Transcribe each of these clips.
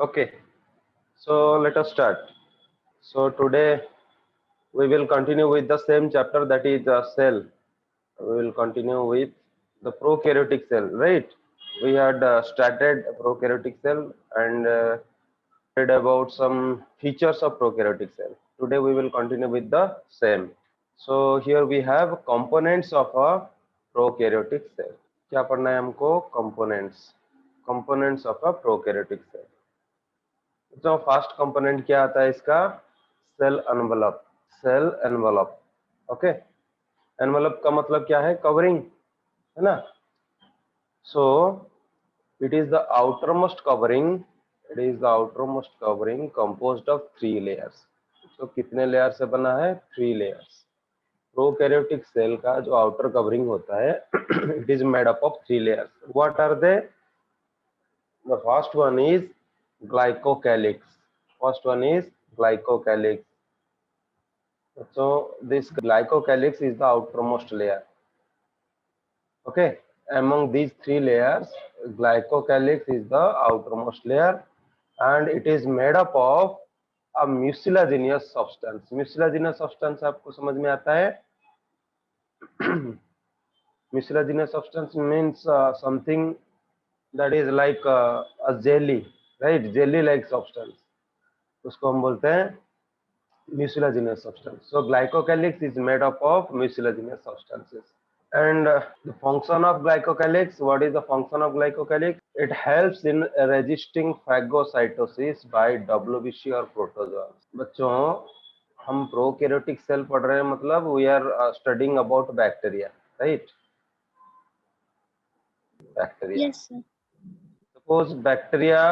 Okay, so let us start. So today we will continue with the same chapter, that is cell. We will continue with the prokaryotic cell, right? We had started prokaryotic cell and read about some features of prokaryotic cell. Today we will continue with the same. So here we have components of a prokaryotic cell. क्या पढ़ना है हमको? Components of a prokaryotic cell. तो first component क्या आता है इसका? Cell envelope. Okay, envelope का मतलब क्या है? कवरिंग, है ना? सो it is the outermost covering composed of 3 layers. तो कितने लेयर से बना है? 3 लेयर्स। प्रोकैरियोटिक सेल का जो आउटर कवरिंग होता है it is made up of 3 layers. What are they? The first one is glycocalyx. First one is glycocalyx. So this glycocalyx is the outermost layer. Okay, among these 3 layers, glycocalyx is the outermost layer and it is made up of a mucilaginous substance. Mucilaginous substance आपको समझ में आता है? Mucilaginous substance means something that is like a jelly, right? Jelly like substance, उसको हम बोलते हैं mucilaginous substance. So glycocalyx is made up of mucilaginous substances. And the function of glycocalyx, what is the function of glycocalyx? It helps in resisting phagocytosis by WBC और protozoans. बच्चों हम prokaryotic cell पढ़ रहे हैं, मतलब we are studying about bacteria, right? Bacteria. Yes, sir. Suppose bacteria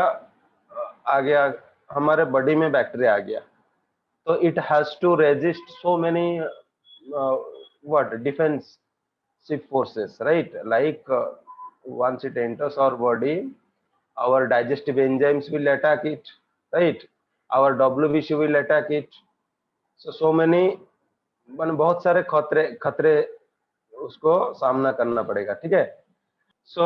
आ गया हमारे बॉडी में, बैक्टीरिया आ गया तो it has to resist so many defensive forces, right? Like once it enters our body, our digestive enzymes will attack it, right? Our WBC will attack it. So many बहुत सारे खतरे उसको सामना करना पड़ेगा, ठीक है? So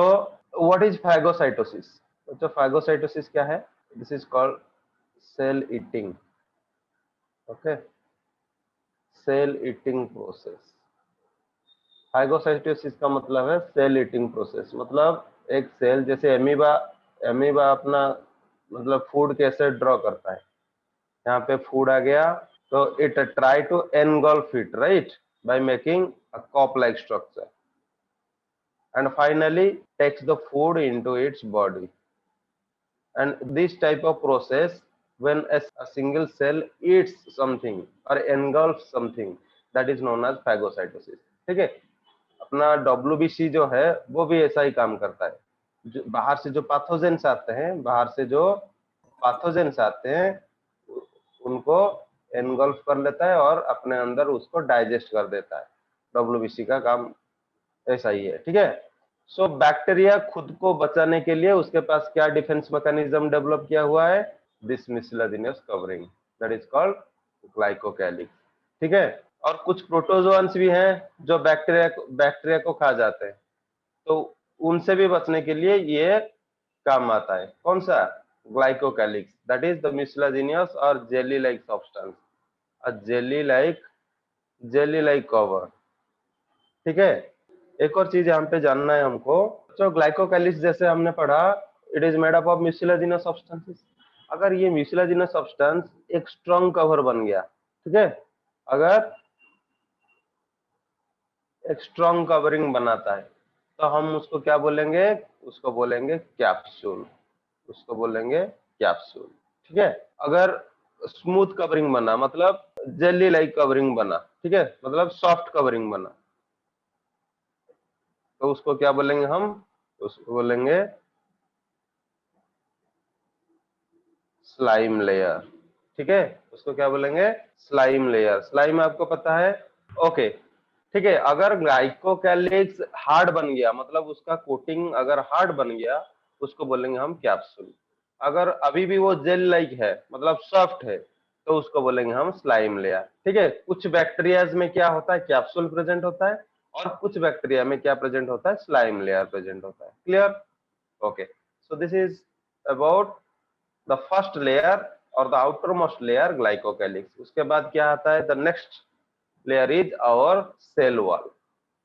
what is phagocytosis? तो phagocytosis क्या है? This is called cell eating. Okay, cell eating process. Phagocytosis का मतलब है सेल ईटिंग प्रोसेस। मतलब एक सेल, जैसे एमीबा अपना मतलब फूड कैसे ड्रॉ करता है, यहाँ पे फूड आ गया तो it try to engulf it, right, by making a cup like structure and finally takes the food into its body. And this type of process, when a single cell eats something or engulfs something, that is known as phagocytosis. ठीक है? अपना WBC जो है वो भी ऐसा ही काम करता है। जो बाहर से जो पैथोजेंस आते हैं उनको एनगल्फ कर लेता है और अपने अंदर उसको डाइजेस्ट कर देता है। WBC का काम ऐसा ही है, ठीक है? सो बैक्टीरिया खुद को बचाने के लिए उसके पास क्या डिफेंस मैकेनिज्म डेवलप किया हुआ है? This mucilaginous covering, that is called glycocalyx, ठीक है? और कुछ प्रोटोजोआन्स भी हैं जो बैक्टीरिया को खा जाते हैं, तो उनसे भी बचने के लिए ये काम आता है। कौन सा? ग्लाइकोकैलिक्स, दैट इज द म्यूसिलाजिनस और jelly like substance, a jelly like cover, ठीक है? एक और चीज यहाँ पे जानना है हमको, जो ग्लाइकोकैलिक्स जैसे हमने पढ़ा, it is made up of mucilaginous substances. अगर ये म्यूसिलाजिनस सब्सटेंस एक स्ट्रॉन्ग कवर बन गया, ठीक है, अगर एक स्ट्रॉन्ग कवरिंग बनाता है तो हम उसको क्या बोलेंगे? उसको बोलेंगे कैप्सूल, ठीक है? अगर स्मूथ कवरिंग बना, मतलब जेली लाइक कवरिंग बना, ठीक है, मतलब सॉफ्ट कवरिंग बना, तो उसको क्या बोलेंगे हम? उसको बोलेंगे स्लाइम लेयर, ठीक है? उसको क्या बोलेंगे? Slime layer. स्लाइम आपको पता है, ओके, ठीक है? अगर ग्लाइकोकैलिक्स हार्ड बन गया, मतलब उसका कोटिंग अगर हार्ड बन गया, उसको बोलेंगे हम कैप्सूल। अगर अभी भी वो जेल लाइक है, मतलब सॉफ्ट है, तो उसको बोलेंगे हम स्लाइम लेयर, ठीक है? कुछ बैक्टीरियाज में क्या होता है? कैप्सूल प्रेजेंट होता है, और कुछ बैक्टीरिया में क्या प्रेजेंट होता है? स्लाइम लेयर प्रेजेंट होता है। Clear? Okay, so this is about the first layer और the outermost layer glycocalyx. उसके बाद क्या आता है, the next layer is our cell wall.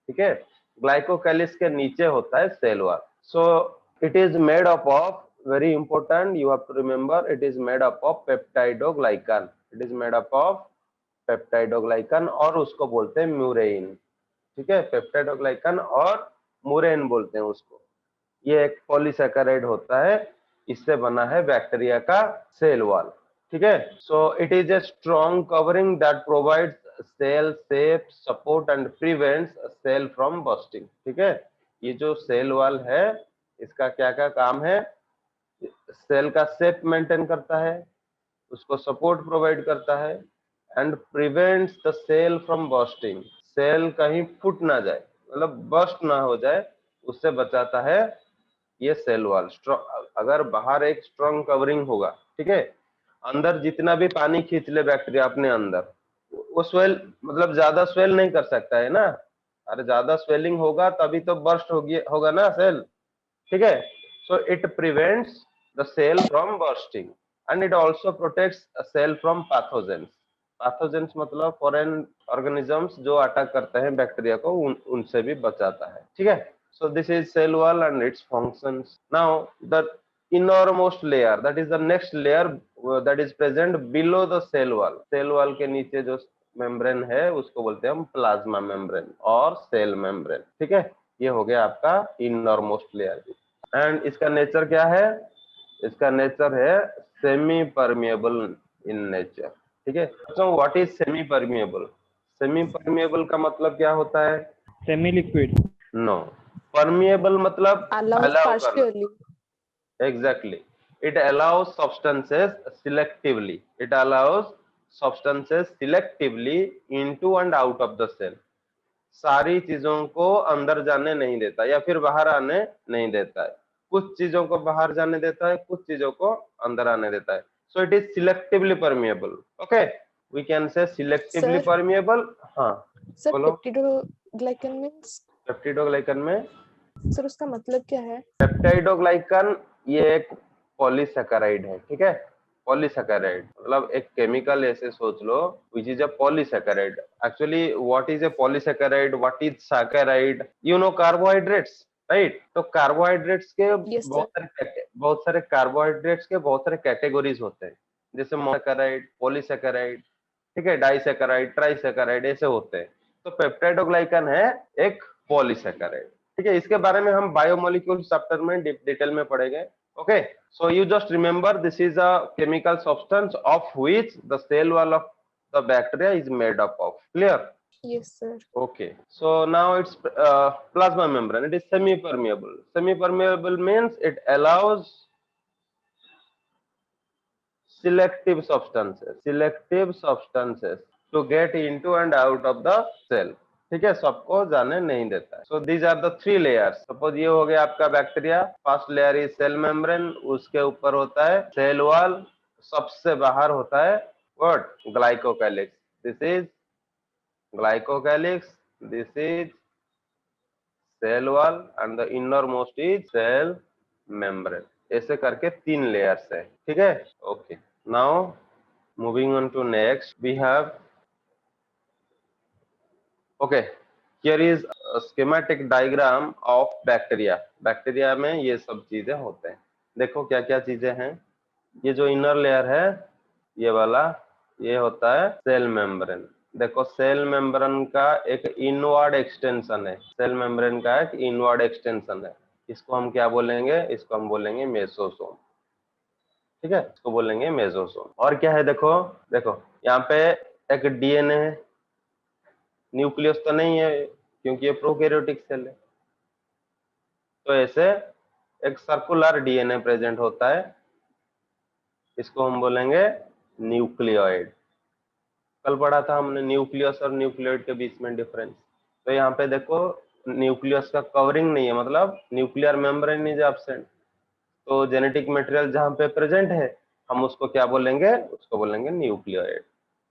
ठीक है, ग्लाइकोकैलिक्स के नीचे होता है cell wall. So it is made up of, very important, you have to remember, it is made up of peptidoglycan, it is made up of peptidoglycan और उसको बोलते हैं म्यूरेइन। ठीक है, पेप्टाइडोग्लाइकन और म्यूरेइन बोलते हैं उसको। ये एक पॉलीसैकेराइड होता है, इससे बना है बैक्टीरिया का सेल वॉल। ठीक है, so it is a strong covering that provides cell shape, support and prevents cell from bursting. ठीक है, ये जो सेल वॉल है इसका क्या क्या काम है, सेल का शेप मेंटेन करता है, उसको सपोर्ट प्रोवाइड करता है, and prevents the cell from bursting, cell कहीं फूट ना जाए, मतलब बस्ट ना हो जाए, उससे बचाता है ये सेल वॉल। अगर बाहर एक स्ट्रॉन्ग कवरिंग होगा, ठीक है, अंदर जितना भी पानी खींच ले बैक्टीरिया अपने अंदर, वो स्वेल मतलब ज्यादा स्वेल नहीं कर सकता है ना। अरे ज्यादा स्वेलिंग होगा तभी तो बर्स्ट होगा ना सेल। ठीक है, so it prevents the cell from bursting and it also protects a cell from pathogens. Pathogens मतलब फॉरेन ऑर्गेनिजम्स जो अटैक करते हैं बैक्टीरिया को, उनसे भी बचाता है। ठीक है, so this is cell wall and its functions. Now the innermost layer, that is the next layer that is present below the cell wall. cell wall के नीचे जो मेम्ब्रेन है उसको बोलते हैं हम प्लाज्मा मेम्ब्रेन और सेल मेम्ब्रेन। ठीक है, ये हो गया आपका इनरमोस्ट लेयर। एंड इसका नेचर क्या है, इसका नेचर है सेमी परमिएबल इन नेचर। ठीक है, so what is semi permeable? Semi permeable का मतलब क्या होता है? Semi liquid. नो, परमिएबल मतलब अलाउ करना। Exactly, it allows substances selectively, it allows substances selectively into and out of the cell। सारी चीजों को अंदर जाने नहीं देता या फिर बाहर आने नहीं देता है, कुछ चीजों को बाहर जाने देता है, कुछ चीजों को अंदर आने देता है। So it is selectively permeable. Okay, we can say selectively permeable. हाँ सर, बोलो। पेप्टिडोग्लाइकन मींस, पेप्टिडोग्लाइकन में सर उसका मतलब क्या है? पेप्टाइडोग्लाइकन ये एक पॉलीसैकेराइड है। ठीक है, पॉलीसैकेराइड मतलब एक केमिकल ऐसे सोच लो which is a polysaccharide. Actually what is a polysaccharide, what is saccharide, you know carbohydrates, right? तो कार्बोहाइड्रेट्स के बहुत सारे कार्बोहाइड्रेट्स के बहुत सारे कैटेगरीज होते हैं, जैसे मोनोसैकेराइड, पॉलीसैकेराइड, ठीक है, डाइसैकेराइड, ट्राइसैकेराइड, ऐसे होते हैं। तो पेप्टाइडोग्लाइकन है एक पॉलीसैकेराइड। ठीक है, इसके बारे में हम बायोमोलिक्यूल चैप्टर में डिटेल में पढ़ेंगे। Okay, so you just remember this is a chemical substance of which the cell wall of the bacteria is made up of. Clear? Yes sir. Okay, so now it's plasma membrane. It is semi-permeable. Semi-permeable means it allows selective substances to get into and out of the cell। ठीक है, सबको जाने नहीं देता है। So these are the three layers. Suppose ये हो गया आपका bacteria, first layer is cell membrane, उसके ऊपर होता है सेल वॉल, सबसे बाहर होता है what, glycocalyx. This is glycocalyx, this is cell wall and the innermost is cell membrane. ऐसे करके तीन लेयर्स है। ठीक है, okay. Now moving on to next, we have, okay, here is a schematic diagram of bacteria। Bacteria में ये सब चीजें होते हैं। देखो क्या क्या चीजें हैं। ये जो इनर लेयर है ये वाला, ये होता है सेल मेम्ब्रेन। देखो सेल मेम्ब्रेन का एक इनवर्ड एक्सटेंशन है, सेल मेम्ब्रेन का एक इनवर्ड एक्सटेंशन है। इसको हम क्या बोलेंगे, इसको हम बोलेंगे मेसोसोम। ठीक है, इसको बोलेंगे मेसोसोम। और क्या है, देखो देखो यहाँ पे एक डीएनए है, न्यूक्लियस तो नहीं है क्योंकि ये प्रोकैरियोटिक सेल है। तो ऐसे एक सर्कुलर डीएनए प्रेजेंट होता है, इसको हम बोलेंगे न्यूक्लियोइड। कल पढ़ा था हमने न्यूक्लियस और न्यूक्लियोइड के बीच में डिफरेंस। तो यहाँ पे देखो न्यूक्लियस का कवरिंग नहीं है, मतलब न्यूक्लियर मेम्ब्रेन इज एब्सेंट। तो जेनेटिक मटेरियल जहाँ पे प्रेजेंट है हम उसको क्या बोलेंगे, उसको बोलेंगे न्यूक्लियोइड।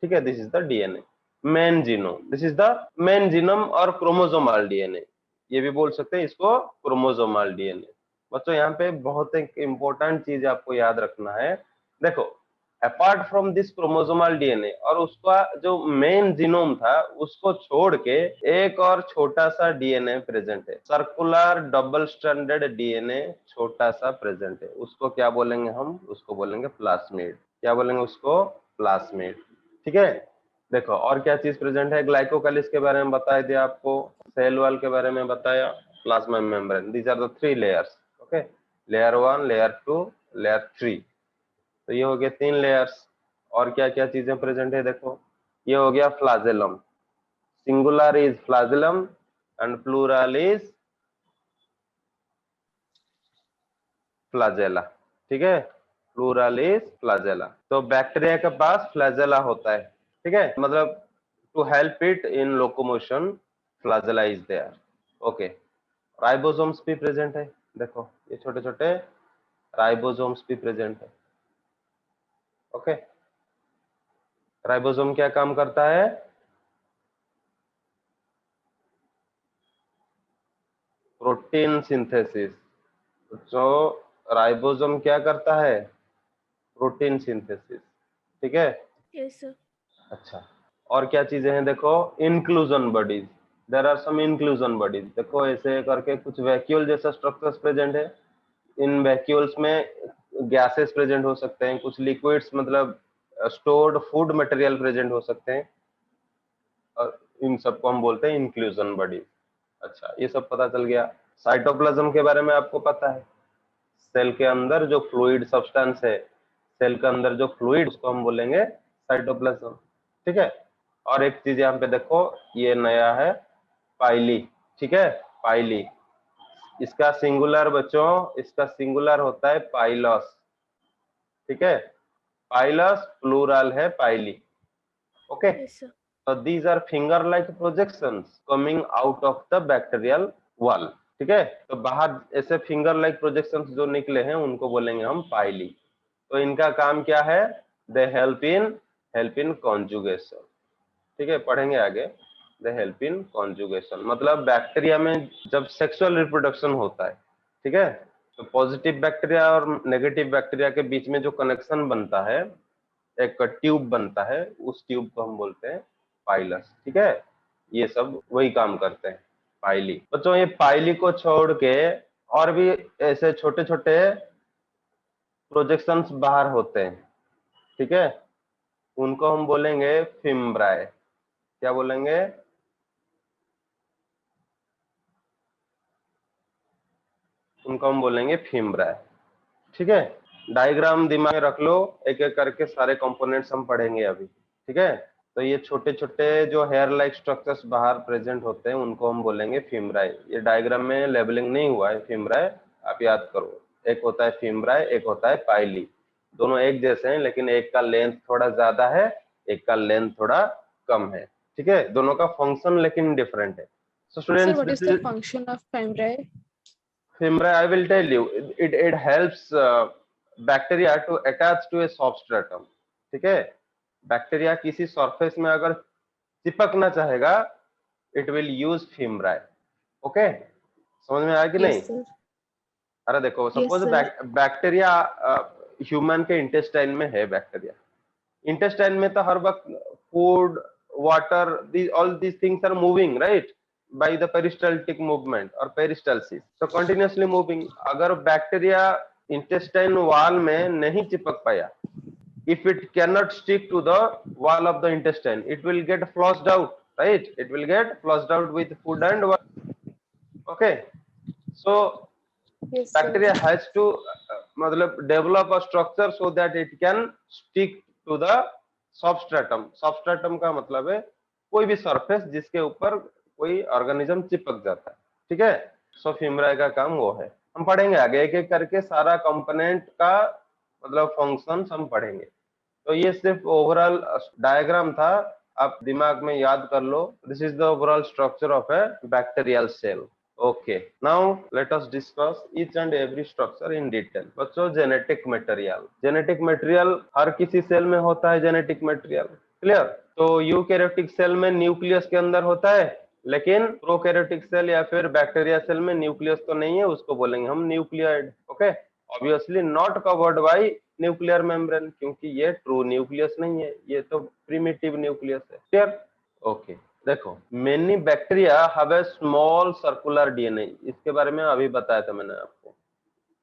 ठीक है, this is the DNA main genome, this is the main genome और क्रोमोसोमल डीएनए, ये भी बोल सकते हैं इसको क्रोमोसोमल डीएनए। बच्चों यहाँ पे बहुत एक इम्पोर्टेंट चीज आपको याद रखना है, देखो apart from this chromosomal DNA, और उसका जो मेन जीनोम था उसको छोड़ के एक और छोटा सा डीएनए प्रेजेंट है, सर्कुलर डबल स्ट्रैंडेड डीएनए छोटा सा प्रेजेंट है, उसको क्या बोलेंगे हम, उसको बोलेंगे प्लास्मिड। क्या बोलेंगे उसको, प्लास्मिड। ठीक है, देखो और क्या चीज प्रेजेंट है, ग्लाइकोकालिस के बारे में बताया दिया आपको, सेल वॉल के बारे में बताया, plasma membrane, these are the three layers. Okay, layer 1, layer 2, layer 3, तो ये हो गए 3 लेयर्स। और क्या क्या चीजें प्रेजेंट है, देखो ये हो गया flagellum, singular is flagellum and plural is flagella. ठीक है, प्लूरल इज फ्लाजेला। तो बैक्टीरिया के पास फ्लैजेला होता है, ठीक है, मतलब to help it in locomotion, flagella is there. Okay, ribosomes भी प्रेजेंट है, देखो ये छोटे छोटे राइबोसोम्स भी प्रेजेंट है। ओके, राइबोसोम क्या काम करता है, प्रोटीन सिंथेसिस। जो राइबोसोम क्या करता है, प्रोटीन सिंथेसिस। ठीक है, यस सर। अच्छा, और क्या चीजें हैं, देखो inclusion bodies, there are some inclusion bodies, देखो ऐसे करके कुछ वैक्यूल जैसा स्ट्रक्चर्स प्रेजेंट है, इन वैक्यूल्स में गैसेस प्रेजेंट हो सकते हैं, कुछ लिक्विड्स मतलब स्टोर्ड फूड मटेरियल प्रेजेंट हो सकते हैं, और इन सबको हम बोलते हैं इंक्लूजन बॉडीज। अच्छा, ये सब पता चल गया। साइटोप्लाज्म के बारे में आपको पता है, सेल के अंदर जो फ्लूइड सब्सटेंस है, सेल के अंदर जो फ्लूइड, उसको हम बोलेंगे साइटोप्लाज्म। ठीक है, और एक चीज यहाँ पे देखो, ये नया है पाइली। ठीक है, पाइली, इसका सिंगुलर बच्चों, इसका सिंगुलर होता है पाइलस। ठीक है, पाइलस, प्लूरल है pili. Okay, yes sir. so these are finger like projections coming out of the bacterial wall। ठीक है, तो बाहर ऐसे फिंगर लाइक प्रोजेक्शंस जो निकले हैं उनको बोलेंगे हम पाइली। तो इनका काम क्या है, दे हेल्प इन कॉन्जुगेशन। ठीक है, पढ़ेंगे आगे, दे हेल्प इन कॉन्जुगेशन, मतलब बैक्टीरिया में जब सेक्सुअल रिप्रोडक्शन होता है, ठीक है, तो पॉजिटिव बैक्टीरिया और नेगेटिव बैक्टीरिया के बीच में जो कनेक्शन बनता है, एक ट्यूब बनता है, उस ट्यूब को हम बोलते हैं पाइलस। ठीक है, ये सब वही काम करते हैं, पाइली। बच्चों ये पाइली को छोड़ के और भी ऐसे छोटे छोटे प्रोजेक्शंस बाहर होते हैं, ठीक है, उनको हम बोलेंगे फिम्ब्राए। क्या बोलेंगे, उनको हम बोलेंगे फिम्ब्राए। ठीक है, डायग्राम दिमाग में रख लो, एक एक करके सारे कंपोनेंट्स हम पढ़ेंगे अभी। ठीक है, तो ये छोटे छोटे जो हेयर लाइक स्ट्रक्चर्स बाहर प्रेजेंट होते हैं उनको हम बोलेंगे फिम्ब्राई। ये डायग्राम में लेबलिंग नहीं हुआ है फिम्ब्राई, आप याद करो, एक होता है फिम्ब्राई, एक होता है पाइली, दोनों एक जैसे हैं लेकिन एक का लेंथ थोड़ा ज्यादा है, एक का लेंथ थोड़ा कम है। ठीक है, दोनों का फंक्शन लेकिन डिफरेंट है। सो Sir, students, what is this the is function of fimbriae? Fimbriae, I will tell you, it helps bacteria to attach to a substratum। ठीक है, बैक्टीरिया किसी सरफेस में अगर चिपकना चाहेगा, इट विल यूज फिम्ब्राई। ओके, समझ में आया कि नहीं? Yes sir. अरे देखो, Yes suppose sir. Bacteria human के इंटेस्टाइन में है, बैक्टीरिया इंटेस्टाइन में तो हर वक्त food, water, all these things are moving right by the peristaltic movement or peristalsis, so continuously moving। अगर बैक्टीरिया इंटेस्टाइन वॉल में नहीं चिपक पाया, if it cannot stick to the wall of the intestine, it will get flushed out, right? It will get flushed out with food and water। Okay, so Yes sir. bacteria has to मतलब develop a structure so that it can stick to the substratum। substratum का मतलब है कोई भी surface जिसके ऊपर कोई organism चिपक जाता है। ठीक है, सो फिम्ब्राई का काम वो है। हम पढ़ेंगे आगे एक एक करके सारा कंपोनेंट का मतलब फंक्शंस हम पढ़ेंगे। तो ये सिर्फ ओवरऑल डायग्राम था, आप दिमाग में याद कर लो। This is the overall structure of a bacterial cell. Okay, now let us discuss each and every structure in detail. बच्चों, जेनेटिक मटेरियल, जेनेटिक मटेरियल हर किसी सेल में होता है, जेनेटिक मटेरियल, क्लियर? तो यूकैरियोटिक सेल में न्यूक्लियस के अंदर होता है, लेकिन प्रोकैरियोटिक सेल या फिर बैक्टीरिया सेल में न्यूक्लियस तो नहीं है, उसको बोलेंगे हम nucleoid. Okay, obviously not covered by nuclear membrane, क्योंकि ये ट्रू न्यूक्लियस नहीं है, ये तो प्रिमिटिव न्यूक्लियस है। क्लियर? ओके, देखो many bacteria have a small circular DNA, इसके बारे में अभी बताया था मैंने आपको।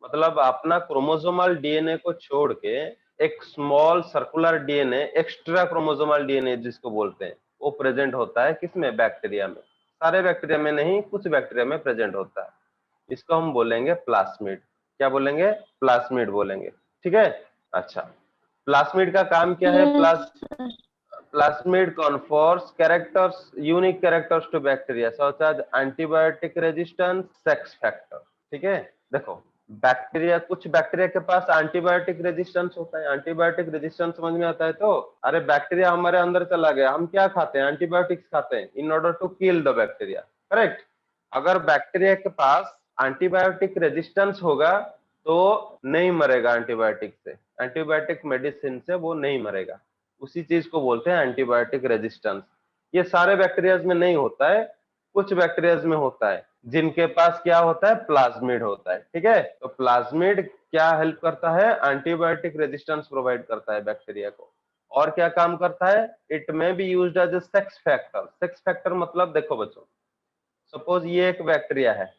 मतलब अपना क्रोमोसोमल डीएनए को छोड़ के एक small circular DNA, extra chromosomal DNA जिसको बोलते हैं, वो प्रेजेंट होता है किसमें? बैक्टीरिया में। सारे बैक्टीरिया में नहीं, कुछ बैक्टीरिया में प्रेजेंट होता है। इसको हम बोलेंगे प्लास्मिड। क्या बोलेंगे? प्लास्मिड बोलेंगे। ठीक है? अच्छा, प्लास्मिड का काम क्या है? Plasmid confers characters, unique characters to bacteria such as antibiotic resistance, sex factor। ठीक है? देखो बैक्टीरिया, कुछ बैक्टीरिया के पास एंटीबायोटिक रेजिस्टेंस होता है। एंटीबायोटिक रेजिस्टेंस समझ में आता है? तो अरे बैक्टीरिया हमारे अंदर चला गया, हम क्या खाते हैं? एंटीबायोटिक्स खाते हैं in order to kill the bacteria. Correct? अगर बैक्टीरिया के पास एंटीबायोटिक रेजिस्टेंस होगा तो नहीं मरेगा एंटीबायोटिक से, एंटीबायोटिक मेडिसिन से वो नहीं मरेगा। उसी चीज को बोलते हैं एंटीबायोटिक रेजिस्टेंस। ये सारे बैक्टीरियाज में नहीं होता है, कुछ बैक्टीरियाज में होता है, जिनके पास क्या होता है? प्लाज्मिड होता है। ठीक है? तो प्लाज्मिड क्या हेल्प करता है? एंटीबायोटिक रेजिस्टेंस प्रोवाइड करता है बैक्टीरिया को। और क्या काम करता है? It may be used as a sex factor. Sex factor मतलब देखो बच्चों, सपोज ये एक बैक्टीरिया है,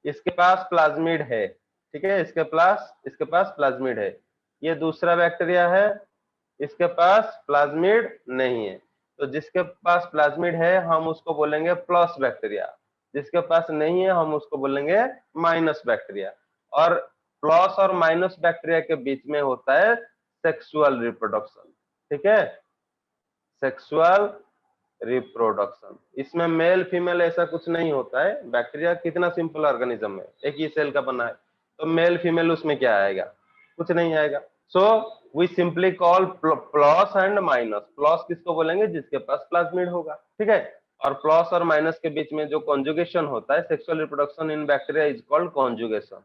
इसके पास प्लाज्मिड है। ठीक है? इसके पास प्लाज्मिड है। ये दूसरा बैक्टीरिया है, इसके पास प्लाज्मिड नहीं है। तो जिसके पास प्लाज्मिड है हम उसको बोलेंगे प्लस बैक्टीरिया, जिसके पास नहीं है हम उसको बोलेंगे माइनस बैक्टीरिया। और प्लस और माइनस बैक्टीरिया के बीच में होता है सेक्सुअल रिप्रोडक्शन। ठीक है? सेक्सुअल रिप्रोडक्शन, इसमें मेल फीमेल ऐसा कुछ नहीं होता है। बैक्टीरिया कितना सिंपल ऑर्गेनिज्म है, एक ही सेल का बना है, तो मेल फीमेल उसमें क्या आएगा? कुछ नहीं आएगा। So we simply call plus and minus. Plus किसको बोलेंगे? जिसके पास प्लाज्मिड होगा। ठीक है? और प्लस और माइनस के बीच में जो कॉन्जुगेशन होता है, sexual reproduction in bacteria is called conjugation.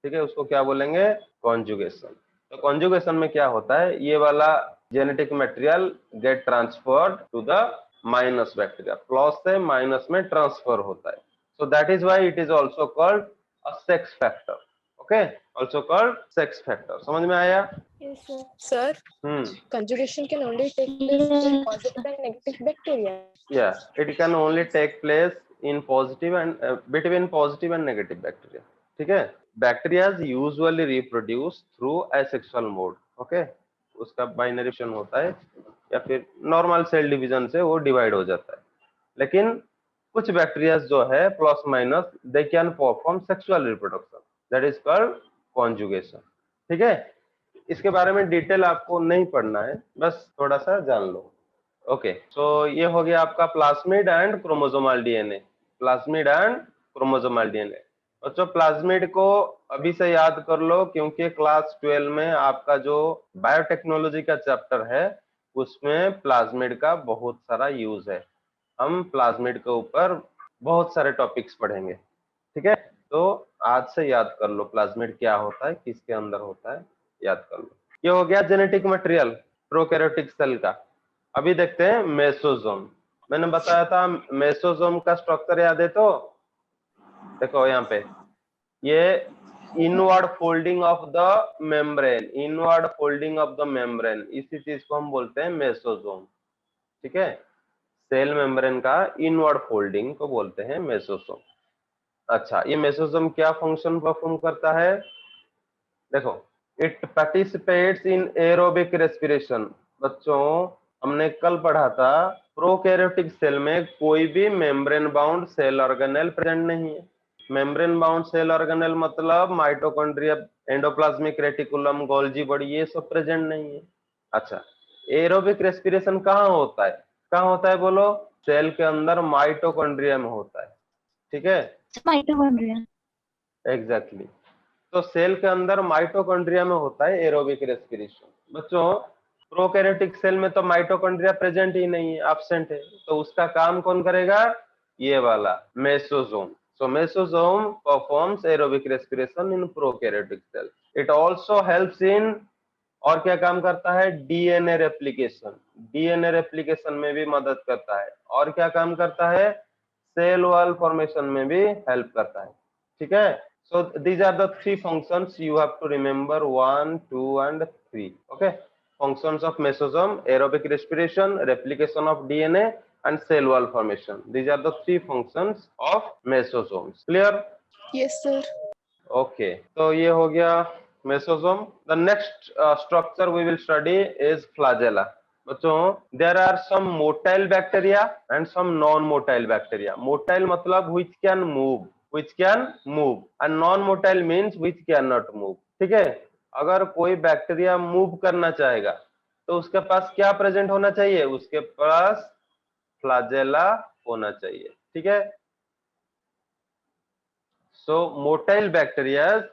ठीक है? उसको क्या बोलेंगे? कॉन्जुगेशन। तो कॉन्जुगेशन में क्या होता है? ये वाला genetic material get transferred to the minus bacteria, plus से माइनस में ट्रांसफर होता है। So that is why it is also called a sex factor. Okay, also called sex factor. समझ में आया? Yes, sir. Sir, hmm, conjugation can only take place in positive and negative bacteria. yeah, it can only take place in positive and between positive and negative bacteria। ठीक है? Bacterias usually reproduce through asexual mode. Okay, उसका binary होता है या फिर normal cell division से वो divide हो जाता है। लेकिन कुछ बैक्टीरिया जो है plus minus, they can perform sexual reproduction, that is called conjugation. ठीक है? इसके बारे में डिटेल आपको नहीं पढ़ना है, बस थोड़ा सा जान लो। ओके, सो ये हो गया आपका plasmid and chromosomal DNA. Plasmid and chromosomal DNA. बच्चों प्लाज्मिड को अभी से याद कर लो, क्योंकि क्लास 12 में आपका जो बायोटेक्नोलॉजी का चैप्टर है उसमें प्लाज्मिड का बहुत सारा यूज है। हम प्लाज्मिड के ऊपर बहुत सारे टॉपिक्स पढ़ेंगे। ठीक है? तो आज से याद कर लो प्लाज्मिड क्या होता है, किसके अंदर होता है, याद कर लो। ये हो गया जेनेटिक मटेरियल प्रोकैरियोटिक सेल का। अभी देखते हैं मेसोसोम। मैंने बताया था मेसोसोम का स्ट्रक्चर याद है? तो देखो यहाँ पे ये inward folding of the membrane, inward folding of the membrane, इसी चीज को हम बोलते हैं मेसोसोम। ठीक है? सेल मेम्ब्रेन का इनवर्ड फोल्डिंग को बोलते हैं मेसोसोम। अच्छा, ये मेसोसोम क्या फंक्शन परफॉर्म करता है? देखो, it participates in aerobic respiration. बच्चों हमने कल पढ़ा था प्रोकैरियोटिक सेल में कोई भी membrane bound cell organelle present नहीं है। मेम्ब्रेन बाउंड सेल ऑर्गेनेल मतलब mitochondria, endoplasmic reticulum, Golgi body, ये सब प्रेजेंट नहीं है। अच्छा, एरोबिक रेस्पिरेशन कहाँ होता है? कहाँ होता है बोलो? सेल के अंदर माइटोकॉन्ड्रिया में होता है। ठीक है? माइटोकॉन्ड्रिया। एग्जैक्टली। तो सेल के अंदर माइटोकॉन्ड्रिया में होता है एरोबिक रेस्पिरेशन। बच्चों प्रोकैरियोटिक सेल में तो माइटोकॉन्ड्रिया प्रेजेंट ही नहीं है, एब्सेंट है, तो उसका काम कौन करेगा? ये वाला mesosome. So mesosome performs aerobic respiration in prokaryotic cell. It also helps in, और क्या काम करता है? DNA replication. डीएनए रेप्लिकेशन में भी मदद करता है। और क्या काम करता है? सेल वॉल फॉर्मेशन में भी हेल्प करता है। ठीक है? So these are the three functions you have to remember: 1, 2, and 3. Okay, functions of mesosome: aerobic respiration, replication of DNA, and cell wall formation. These are the three functions of mesosomes. Clear? Yes, sir. Okay, तो ये हो गया mesosome. The next structure we will study is flagella. बच्चों, there are some motile bacteria and some non-motile bacteria. Motile मतलब which can move, and non-motile means which cannot move. ठीक है? अगर कोई बैक्टीरिया मूव करना चाहेगा तो उसके पास क्या प्रेजेंट होना चाहिए? उसके पास फ्लाजेला होना चाहिए. ठीक है? So motile bacteria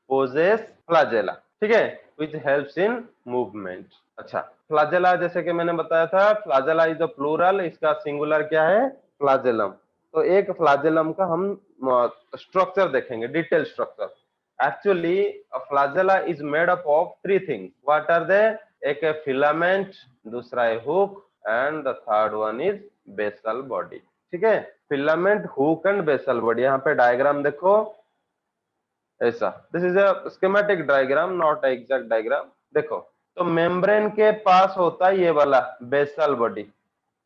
possess flagella, ठीक है, which helps in movement. अच्छा, फ्लाजेला जैसे कि मैंने बताया था, फ्लाजेला इज अ प्लूरल, इसका सिंगुलर क्या है? फ्लाजेलम. तो एक फ्लाजेलम का हम स्ट्रक्चर देखेंगे, detail structure. Actually flagella is made up of three things. What are they? एक है फिलामेंट, दूसरा है hook, and the third one is basal body. ठीक है, filament, hook and basal body. यहाँ पे डायग्राम देखो ऐसा. This is a schematic diagram, not exact diagram. देखो, तो मेम्ब्रेन के पास होता है ये वाला बेसल बॉडी.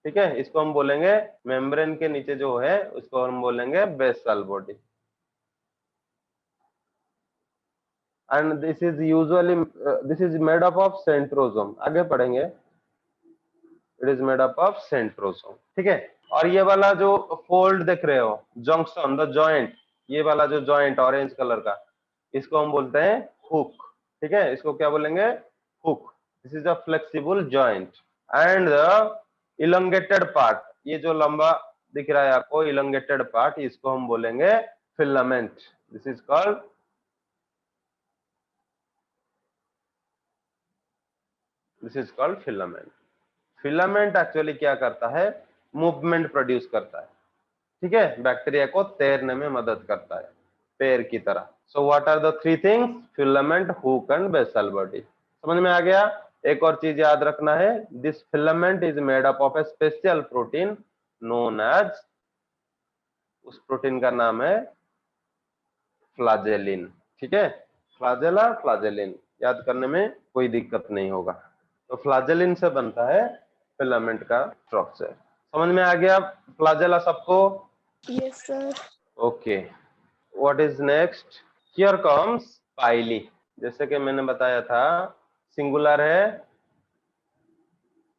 ठीक है, इसको हम बोलेंगे, मेम्ब्रेन के नीचे जो है उसको हम बोलेंगे basal body. And this is usually this is made up of centrosome. आगे पढ़ेंगे. It is made up of centrosome. ठीक है, और ये वाला जो फोल्ड देख रहे हो, जंक्शन, द जॉइंट, ये वाला जो जॉइंट ऑरेंज कलर का, इसको हम बोलते हैं हुक. ठीक है, इसको क्या बोलेंगे? Hook. This is a flexible joint. And the elongated part, ये जो लंबा दिख रहा है आपको इलोंगेटेड पार्ट, इसको हम बोलेंगे filament. This is called filament. Filament actually क्या करता है? मूवमेंट प्रोड्यूस करता है. ठीक है, बैक्टीरिया को तैरने में मदद करता है, पैर की तरह. So what are the three things? Filament, hook and basal body. समझ में आ गया? एक और चीज याद रखना है, this filament is made up of a special protein known as, उस प्रोटीन का नाम है फ्लाजेलिन. ठीक है, फ्लाजेला, फ्लाजेलिन याद करने में कोई दिक्कत नहीं होगा. तो फ्लाजेलिन से बनता है फिलामेंट का स्ट्रक्चर. समझ में आ गया फ्लाजेला सबको? Yes, sir. Okay, what is next? Here comes pili. जैसे कि मैंने बताया था, सिंगुलर है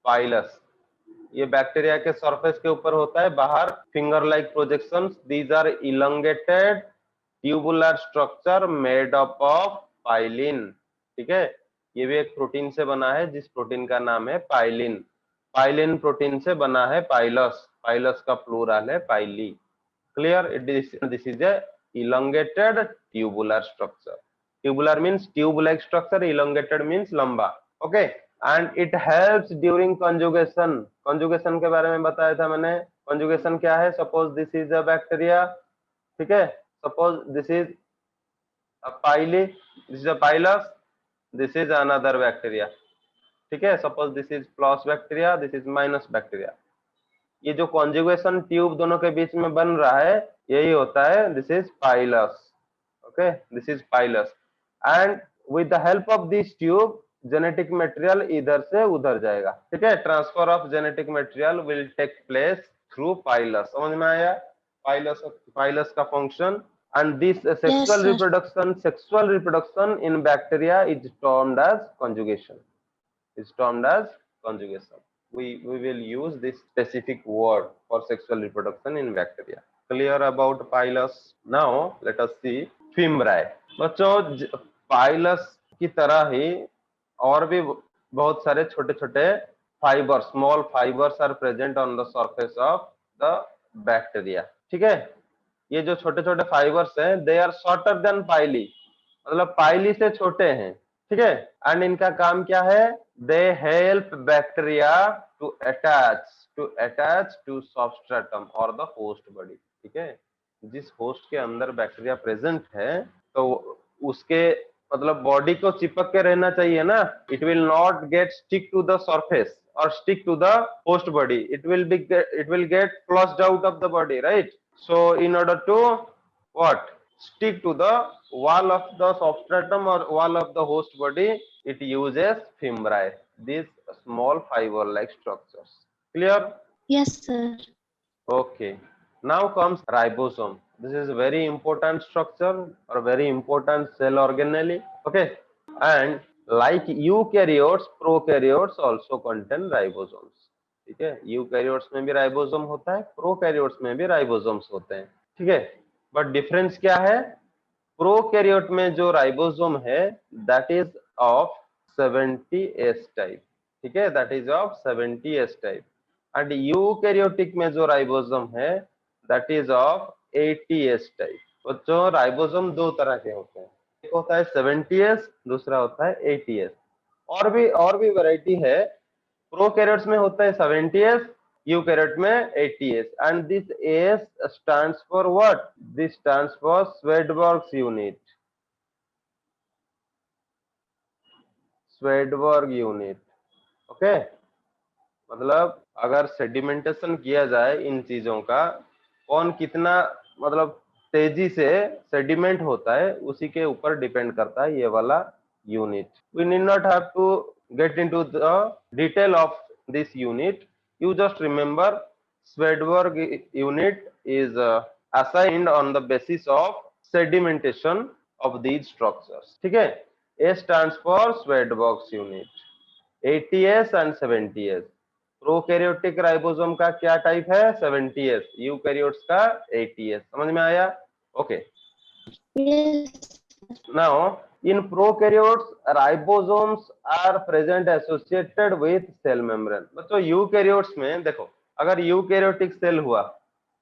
पाइलस. ये बैक्टीरिया के सरफेस के ऊपर होता है, बाहर finger like projections. These are elongated tubular structure made up of pilin. ठीक है, ये भी एक प्रोटीन से बना है, जिस प्रोटीन का नाम है पाइलिन. पाइलिन प्रोटीन से बना है पाइलस. पाइलस का प्लूरल है pili. Clear? This is a elongated tubular structure. Tubular means tube like structure, elongated means लंबा. Okay, and it helps during conjugation. conjugation के बारे में बताया था मैंने. conjugation क्या है? Suppose this is a bacteria. ठीक है, suppose this is a pili, this is a pilus, this is another bacteria. ठीक है, suppose this is plus bacteria, this is minus bacteria. ये जो कॉन्जुगेशन ट्यूब दोनों के बीच में बन रहा है, यही होता है this is pilus. Okay, this is pilus. And with the help of this tube genetic material इधर से उधर जाएगा. ठीक है, transfer of genetic material will take place through pilus. समझ में आया पाइलस का function? And this sexual reproduction in bacteria is termed as conjugation. We will use this specific word for sexual reproduction in bacteria. Clear about pilus? Now let us see fimbriae. बच्चों, pilus की तरह ही और भी बहुत सारे छोटे छोटे fibre, small fibres are present on the surface of the bacteria. ठीक है, ये जो छोटे छोटे फाइबर्स हैं, they are shorter than pili, मतलब पाइली से छोटे हैं. ठीक है, एंड इनका काम क्या है? They help bacteria to attach to substratum और द होस्ट बॉडी. ठीक है, जिस होस्ट के अंदर बैक्टीरिया प्रेजेंट है, तो उसके मतलब बॉडी को चिपक के रहना चाहिए ना. It will not get stick to the surface और stick to the host body. It will get flushed out of the body, right? So in order to what stick to the wall of the substratum or wall of the host body, it uses fimbriae, these small fiber-like structures. Clear? Yes, sir. Okay. Now comes ribosome. This is a very important structure or very important cell organelle. Okay. And like eukaryotes, prokaryotes also contain ribosomes. ठीक है, eukaryotes में भी ribosome होता है, prokaryotes में भी ribosomes होते हैं. ठीक है, बट डिफरेंस क्या है? प्रोकैरियोट में जो राइबोसोम है that is of 70s type. ठीक है, that is of 70s type. And eukaryotic में जो राइबोसोम है that is of 80s type. बच्चों, राइबोसोम दो तरह के होते हैं, एक होता है 70s, दूसरा होता है 80s. और भी वैरायटी है. प्रोकैरियोट्स में होता है 70s, यूकैरियोट में 80s. And this S stands for what? This stands for Svedberg's unit. Svedberg unit. Okay, मतलब अगर सेडिमेंटेशन किया जाए इन चीजों का, कौन कितना मतलब तेजी से सेडिमेंट होता है उसी के ऊपर डिपेंड करता है ये वाला unit. We need not have to get into the detail of this unit. You just remember Swedberg unit is assigned on the basis of sedimentation of these structures. ठीक है, A stands for Swedberg's unit. 80s and 70s. Prokaryotic ribosome का क्या type है? 70s. Eukaryotes का 80s. समझ में आया? Okay. Yes. Now, in prokaryotes, ribosomes are present associated with cell membrane. बच्चों, यूकैरियोट्स में देखो, अगर यूकैरियोटिक सेल हुआ,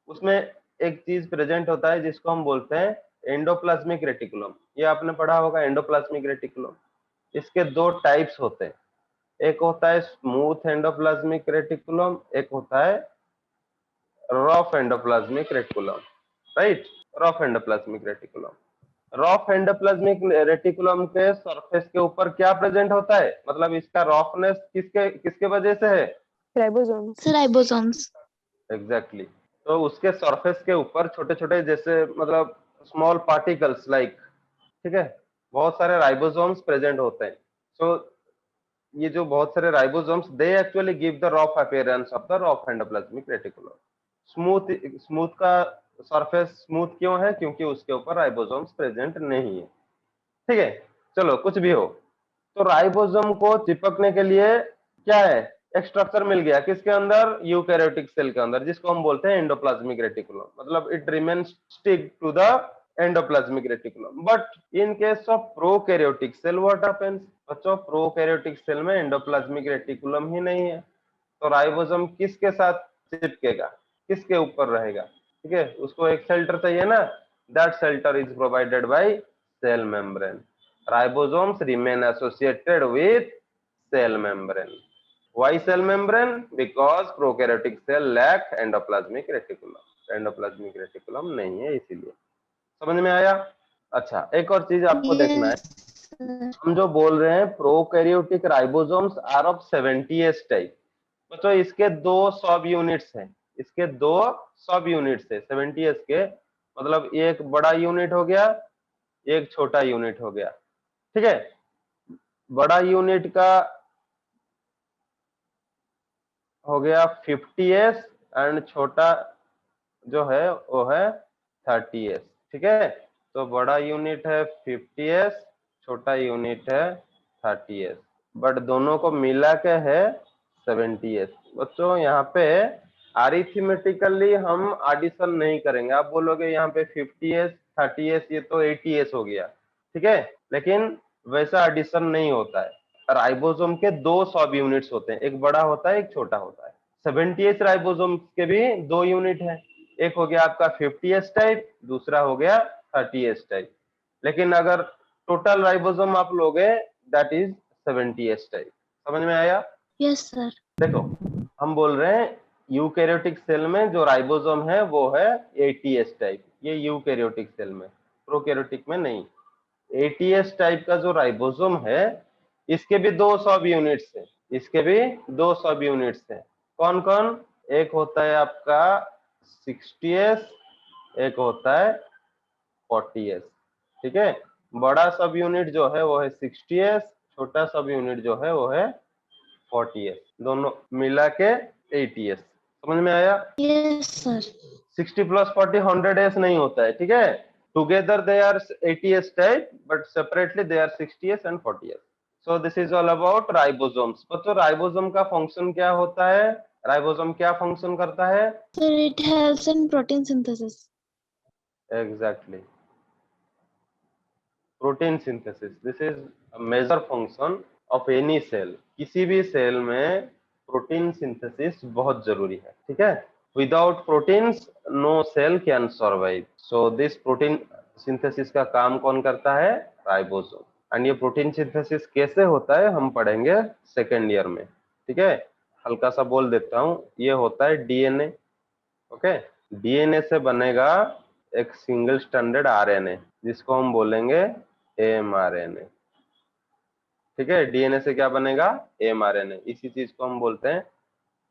उसमें एक चीज प्रेजेंट होता है जिसको हम बोलते हैं एंडोप्लाज्मिक रेटिकुलम. ये आपने पढ़ा होगा, एंडोप्लाज्मिक रेटिकुलम. इसके दो टाइप्स होते हैं, एक होता है स्मूथ एंडोप्लाज्मिक रेटिकुलम, एक होता है rough endoplasmic reticulum. Right, rough endoplasmic reticulum. Rough endoplasmic reticulum के सरफेस के ऊपर क्या प्रेजेंट होता है? मतलब इसका रफनेस किसके किसके वजह से है? Ribosomes. Sir, ribosomes. एग्जैक्टली. तो उसके सरफेस के ऊपर छोटे छोटे जैसे मतलब स्मॉल पार्टिकल्स लाइक, ठीक है, बहुत सारे राइबोसोम्स प्रेजेंट होते हैं. सो ये जो बहुत सारे ribosomes they actually give the rough appearance of the rough endoplasmic reticulum. Smooth का सरफेस स्मूथ क्यों है? क्योंकि उसके ऊपर राइबोसोम्स प्रेजेंट नहीं है. ठीक है, चलो कुछ भी हो. तो राइबोसोम को चिपकने के लिए क्या है? एक स्ट्रक्चर मिल गया, किसके अंदर? यूकैरियोटिक सेल के अंदर, जिसको हम बोलते हैं एंडोप्लाज्मिक रेटिकुलम. मतलब it remains stick to the endoplasmic reticulum. But in case of prokaryotic cell what happens? बच्चों, प्रोकैरियोटिक सेल में एंडोप्लाज्मिक रेटिकुलम ही नहीं है, तो राइबोसोम किसके साथ चिपकेगा? किसके ऊपर रहेगा? ठीक है, उसको एक शेल्टर चाहिए ना. That shelter is provided by cell membrane. Ribosomes remain associated with cell membrane. Why cell membrane? Because prokaryotic cell lack endoplasmic reticulum. Endoplasmic reticulum नहीं है, इसीलिए. समझ में आया? अच्छा, एक और चीज आपको देखना है. Yes, sir. हम जो बोल रहे हैं prokaryotic ribosomes are of 70s type. बच्चों, इसके दो सब यूनिट्स हैं, इसके दो सब यूनिट्स है 70s के. मतलब एक बड़ा यूनिट हो गया, एक छोटा यूनिट हो गया. ठीक है, बड़ा यूनिट का हो गया 50s एंड छोटा जो है वो है 30s. ठीक है, तो बड़ा यूनिट है 50s, छोटा यूनिट है 30s, बट दोनों को मिला के है 70s. बच्चों, यहाँ पे अरिथमेटिकली हम एडिशन नहीं करेंगे. आप बोलोगे यहाँ पे 50s 30s ये तो 80s हो गया, ठीक है, लेकिन वैसा एडिशन नहीं होता है. राइबोसोम के दो सब यूनिट्स होते हैं, एक बड़ा होता है, एक छोटा होता है. 70s राइबोसोम के भी दो यूनिट है, एक हो गया आपका 50s टाइप, दूसरा हो गया 30s टाइप. लेकिन अगर टोटल राइबोसोम आप लोगे दैट इज 70s टाइप. समझ में आया? Yes, sir. देखो, हम बोल रहे हैं यूकैरियोटिक सेल में जो राइबोसोम है वो है 80s टाइप. ये यूकैरियोटिक सेल में, प्रोकैरियोटिक में नहीं. 80s टाइप का जो राइबोसोम है इसके भी दो सब यूनिट्स हैं, इसके भी दो सब यूनिट्स हैं. कौन कौन? एक होता है आपका 60s, एक होता है 40s। ठीक है, बड़ा सब यूनिट जो है वो है 60s, छोटा सब यूनिट जो है वो है 40s, दोनों मिला के 80s। समझ में आया? Yes, sir. 60 प्लस 40 100s नहीं होता है, ठीक है। Together they are 80s type, but separately they are 60s and 40s। So this is all about ribosomes. बच्चों राइबोसोम का फंक्शन क्या होता है? राइबोसोम क्या फंक्शन करता है? Sir, it helps in protein synthesis. Exactly, protein synthesis. This is major function of any cell. किसी भी सेल में प्रोटीन सिंथेसिस बहुत जरूरी है, ठीक है। Without proteins no cell can survive. So this protein synthesis का काम कौन करता है? राइबोसोम। एंड ये प्रोटीन सिंथेसिस कैसे होता है हम पढ़ेंगे सेकेंड ईयर में, ठीक है। हल्का सा बोल देता हूँ, ये होता है डीएनए। ओके, डीएनए से बनेगा एक सिंगल स्टैंडर्ड आरएनए जिसको हम बोलेंगे एमआरएनए। ठीक है, डीएनए से क्या बनेगा? एमआरएनए। इसी चीज को हम बोलते हैं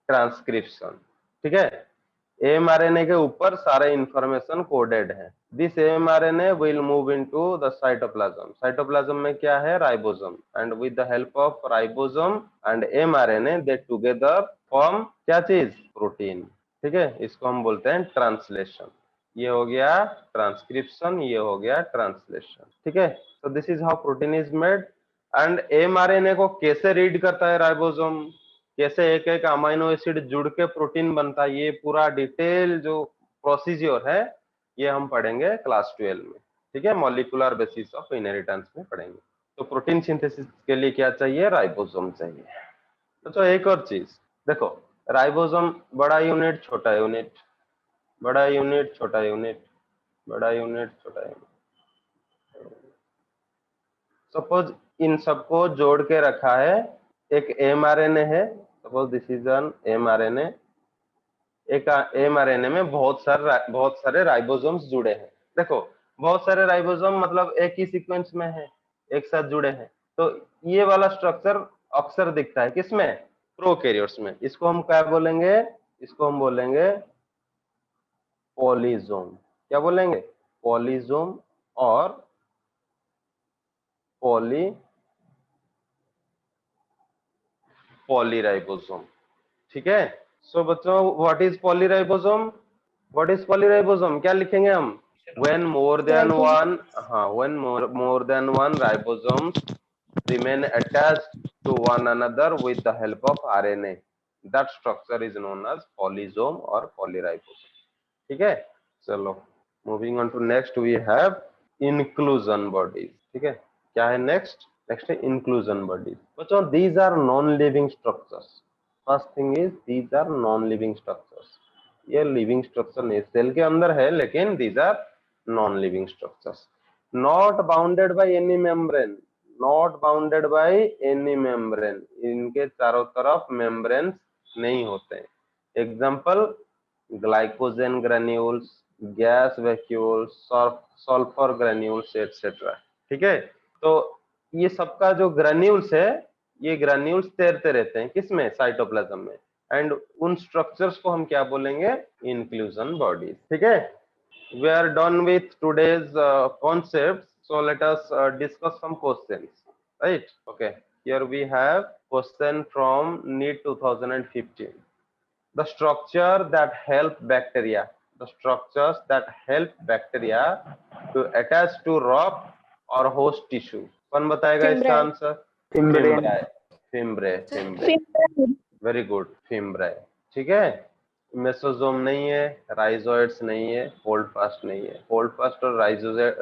ट्रांसक्रिप्शन। ठीक है, एमआरएनए के ऊपर सारे इंफॉर्मेशन कोडेड है। This mRNA will move into the cytoplasm. Cytoplasm में क्या है? Ribosome. And with the help of ribosome and mRNA they together form क्या चीज? प्रोटीन। ठीक है, इसको हम बोलते हैं ट्रांसलेशन। ये हो गया ट्रांसक्रिप्शन, ये हो गया ट्रांसलेशन। ठीक है, so this is how protein is made। And mRNA को कैसे रीड करता है राइबोसोम, कैसे एक एक अमाइनो एसिड जुड़ के प्रोटीन बनता है, ये पूरा डिटेल जो प्रोसीजर है ये हम पढ़ेंगे क्लास 12 में। ठीक है, मॉलिक्यूलर बेसिस ऑफ इनहेरिटेंस में पढ़ेंगे। तो प्रोटीन सिंथेसिस के लिए क्या चाहिए? राइबोसोम चाहिए। तो एक और चीज देखो, राइबोसोम बड़ा यूनिट छोटा यूनिट, बड़ा यूनिट छोटा यूनिट, बड़ा यूनिट छोटा यूनिट। सपोज इन सबको जोड़ के रखा है, एक एमआरएनए है। Suppose this is an mRNA. एक एमआरएनए में बहुत सारे राइबोसोम्स जुड़े हैं। देखो, बहुत सारे राइबोसोम मतलब एक ही सीक्वेंस में है, एक साथ जुड़े हैं। तो ये वाला स्ट्रक्चर अक्सर दिखता है किसमें? प्रोकैरियोट्स में। इसको हम क्या बोलेंगे? इसको हम बोलेंगे पॉलीजोम। क्या बोलेंगे? पॉलीजोम और पॉलीराइबोसोम। ठीक है, सो बच्चों what is polyribosome? What is polyribosome क्या लिखेंगे हम? व्हेन मोर देन वन, हाँ, when more than one ribosomes remain attached to one another with the help of RNA, that structure is known as polysome or polyribosome। ठीक है, चलो moving on to next we have inclusion bodies. ठीक है, क्या है next? Next है inclusion bodies. बच्चों these are non living structures. First thing is these are non living structures. ये लिविंग स्ट्रक्चर नहीं, सेल के अंदर है लेकिन these are non living structures. Not bounded by any membrane, not bounded by any membrane. इनके चारों तरफ membrane नहीं होते हैं। Example glycogen granules, gas vacuoles, sulphur granules etcetera. ठीक है, तो ये सबका जो ग्रेन्यूल्स है, ये ग्रेन्यूल्स तैरते रहते हैं किसमें? साइटोप्लाज्म में। एंड उन स्ट्रक्चर्स को हम क्या बोलेंगे? Inclusion bodies. ठीक है, we are done with today's concepts, so let us discuss some questions, right? Okay, here we have question from NEET 2015. The structure that help bacteria, the structures that help bacteria to attach to rock or host tissue। कौन बताएगा इसका answer? Fimbriae, fimbriae, fimbriae, very good, fimbriae. ठीक है, मेसोजोम नहीं है, rhizoids नहीं है, hold fast नहीं है। होल्ड फास्ट और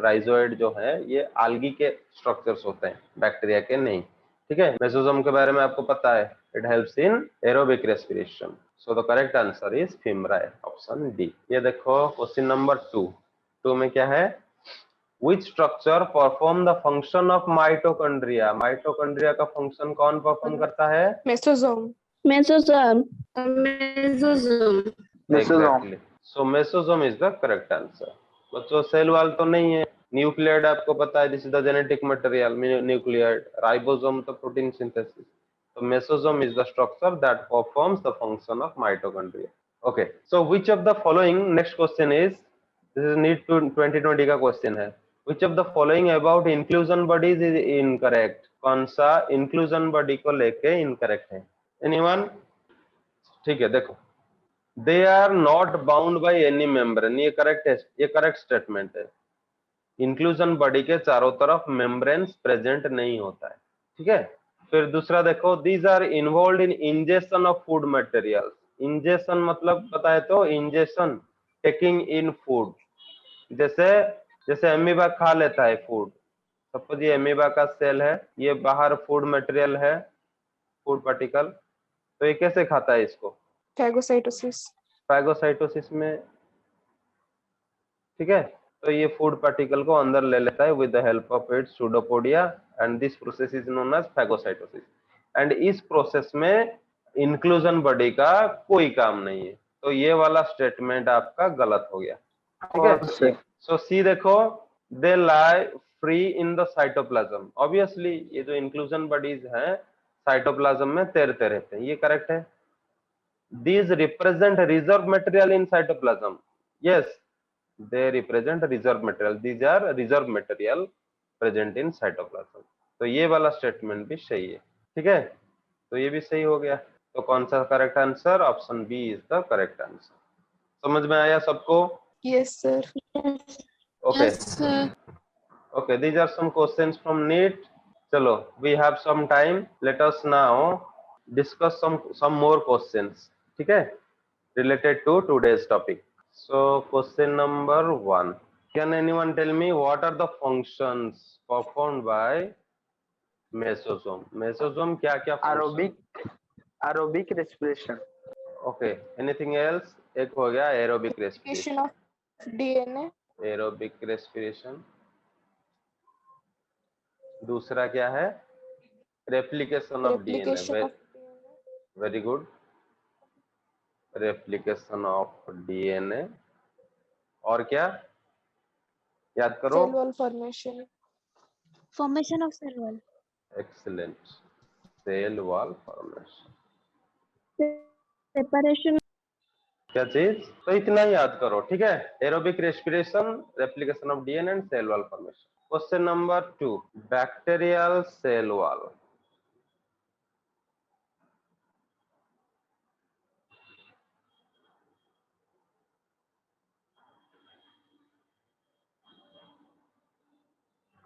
राइजोइड जो है ये आल्गी के स्ट्रक्चर्स होते हैं, बैक्टीरिया के नहीं। ठीक है, मेसोजोम के बारे में आपको पता है, it helps in aerobic respiration. So the correct answer is fimbriae, option D. ये देखो क्वेश्चन नंबर 2 में क्या है? Which structure perform the function of mitochondria? Mitochondria का फंक्शन कौन परफॉर्म करता है? Mesosome. Mesosome. Mesosome. Exactly. So mesosome is the correct answer। बच्चों सेल वॉल तो नहीं है। न्यूक्लियड आपको पता है, this is the genetic material, nucleoid. Ribosome तो प्रोटीन सिंथेसिस। तो mesosome is the structure that performs the function of mitochondria। Okay, so which of the following, next question is this is NEET to 2020 का question है। Which of the following about inclusion bodies is incorrect? कौन सा inclusion body को लेके incorrect है? Anyone? ठीक है, देखो, they are not bound by any membrane, ये करेक्ट है, ये करेक्ट स्टेटमेंट है। इंक्लूजन बॉडी के चारों तरफ मेम्ब्रेन्स प्रेजेंट नहीं होता है, ठीक है। फिर दूसरा देखो, these are involve in ingestion of food material. Ingestion मतलब पता है तो, इंजेक्शन टेकिंग इन फूड, जैसे जैसे अमीबा खा लेता है फूड, सपोज ये अमीबा का सेल है, ये बाहर फूड मटेरियल है, फूड पार्टिकल, तो ये कैसे खाता है इसको? Phagocytosis. फाइगोसाइटोसिस में, ठीक है। तो ये फूड पार्टिकल को अंदर ले लेता है with the help of its pseudopodia, and this process is known as phagocytosis. And इस प्रोसेस में इंक्लूजन बॉडी का कोई काम नहीं है, तो ये वाला स्टेटमेंट आपका गलत हो गया, ठीक है। सो सी देखो, they lie free in the cytoplasm. Obviously ये जो इंक्लूजन बॉडीज हैं साइटोप्लाज्म में तैरते रहते हैं, ये करेक्ट है। These represent reserve material in cytoplasm. Yes, they represent reserve material. These are reserve material present in cytoplasm. तो ये वाला स्टेटमेंट भी सही है, ठीक है। तो ये भी सही हो गया। तो कौन सा correct answer? Option B is the correct answer. समझ में आया सबको? Yes, sir. Okay okay, these are some questions from NEET. चलो, we have some time. Let us now discuss some more questions, ठीक है, related to today's topic. So question number 1, can anyone tell me what are the functions performed by mesosome? Mesosome क्या क्या aerobic respiration. Okay, anything else? एक हो गया aerobic Replication respiration, of DNA. aerobic respiration। दूसरा क्या है? replication of DNA। Replication of DNA. very good, replication of DNA। और क्या याद करो? Cell wall formation. Formation of cell wall. excellent, cell wall formation। Separation. क्या चीज? तो इतना ही याद करो, ठीक है। Aerobic respiration, replication of DNA and cell wall formation. Question number 2, bacterial cell wall.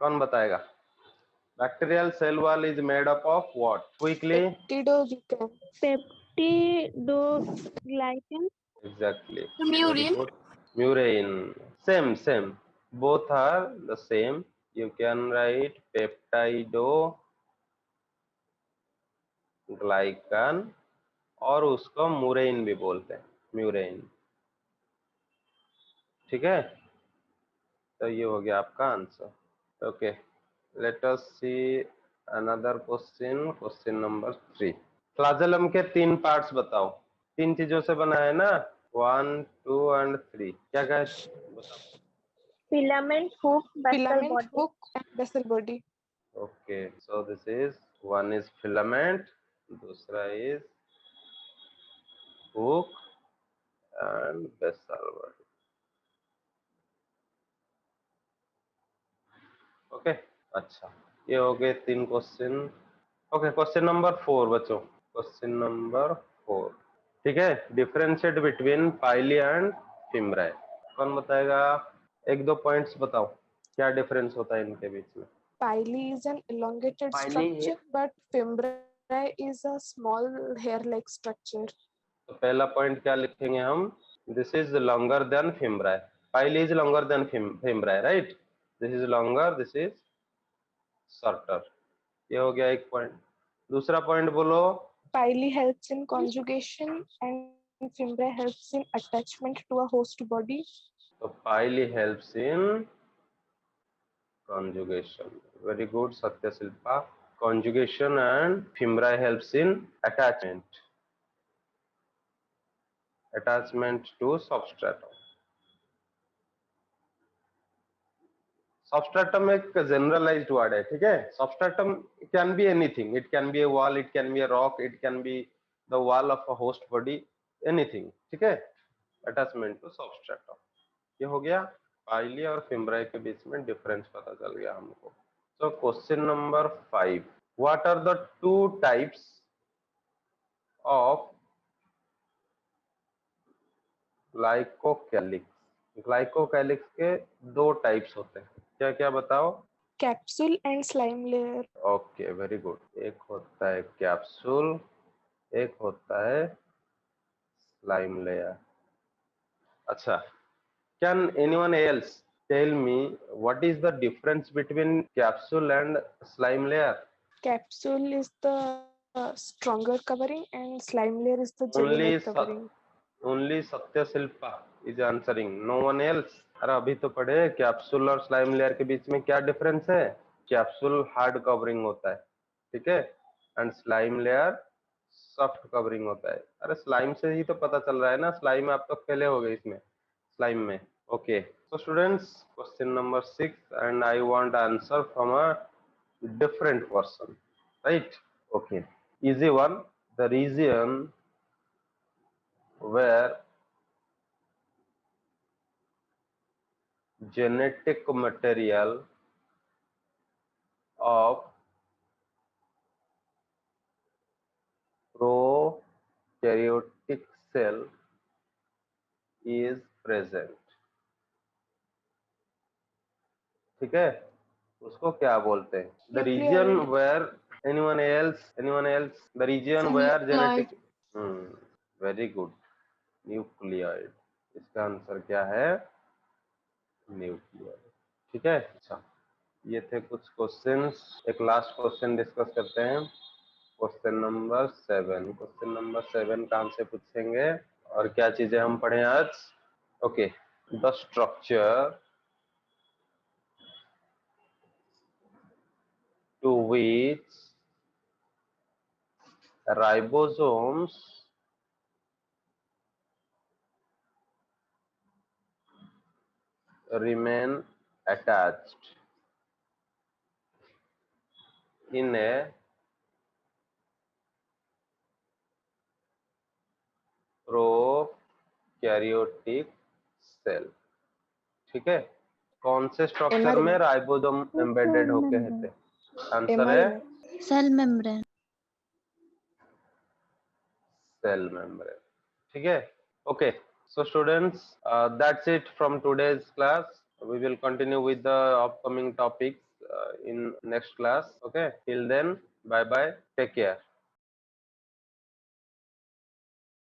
कौन बताएगा? Bacterial cell wall is made up of what? Quickly. Peptidoglycan. Peptidoglycan. Exactly. Murine. Murine. Same. Both are the same. You can write peptidoglycan और उसको मुरेइन भी बोलते हैं, म्यूरेइन, ठीक है। तो ये हो गया आपका answer. Okay, let us see another question, question number 3। फ्लाजेलम के 3 पार्ट्स बताओ। 3 चीजों से बना है ना, 1, 2 एंड 3। क्या क्या है बताओ? Filament, hook, basal Filament, body. hook, and basal body. Okay, so this is, one is filament, दूसरा इज hook and basal body. Okay, अच्छा, ये हो गए 3 क्वेश्चन। ओके, क्वेश्चन नंबर 4 बच्चों, क्वेश्चन नंबर 4, ठीक है। Differentiate between pili and fimbriae. कौन बताएगा? 1-2 पॉइंट्स बताओ, क्या डिफरेंस होता है इनके बीच में? Pili is an elongated Pili structure, but fimbriae is a small hair-like structure. तो पहला पॉइंट क्या लिखेंगे हम? This is longer than fimbriae. Pili is longer than fimbriae, right? This is longer, this is shorter. ये हो गया एक point. दूसरा पॉइंट बोलो। Pili helps in conjugation and fimbriae helps in attachment to a host body. तो pili helps in conjugation, very good Satya Silpa, conjugation, and fimbriae helps in attachment to substratum। substratum एक generalized word है, ठीक है। substratum can be anything, it can be a wall, it can be a rock, it can be the wall of a host body, anything, ठीक है। attachment to substratum। ये हो गया, पाइली और फिम्ब्राई के बीच में डिफरेंस पता चल गया हमको। So question number 5, what are the two types of glycocalyx? Glycocalyx के दो टाइप्स होते हैं, क्या क्या बताओ? Capsule and slime layer. Okay, very good. एक होता है कैप्सूल, एक होता है स्लाइम लेयर। अच्छा, can anyone else tell me what is the difference between capsule and slime layer? Capsule is the stronger covering and slime layer is the jelly only like covering. Only Satya Shilpa is answering, no one else. अरे अभी तो पढ़े capsule और slime layer के बीच में क्या difference है। Capsule hard covering होता है, ठीक है, and slime layer soft covering होता है। अरे स्लाइम से ही तो पता चल रहा है ना, स्लाइम आप तो खेले हो गए इसमें, स्लाइम में। Okay, so students, question number 6, and I want answer from a different person, right? Okay, easy one. The region where genetic material of prokaryotic cell is present, ठीक है, उसको क्या बोलते हैं? The region Nucleoid. where anyone else, the region where genetic, very good, nucleoid. इसका answer क्या है? Nucleoid, ठीक है। अच्छा, ये थे कुछ क्वेश्चंस। एक लास्ट क्वेश्चन डिस्कस करते हैं, क्वेश्चन नंबर 7। क्वेश्चन नंबर 7 कहाँ से पूछेंगे और क्या चीजें हम पढ़े आज? Okay, the structure to which ribosomes remain attached in a prokaryotic cell, ठीक है। कौन से स्ट्रक्चर में MRE. राइबोसोम एम्बेडेड होके रहते? आंसर है MRE. Cell membrane. Cell membrane, ठीक है। Okay, so students, that's it from today's class. We will continue with the upcoming topics in next class. Okay, till then, bye bye, take care.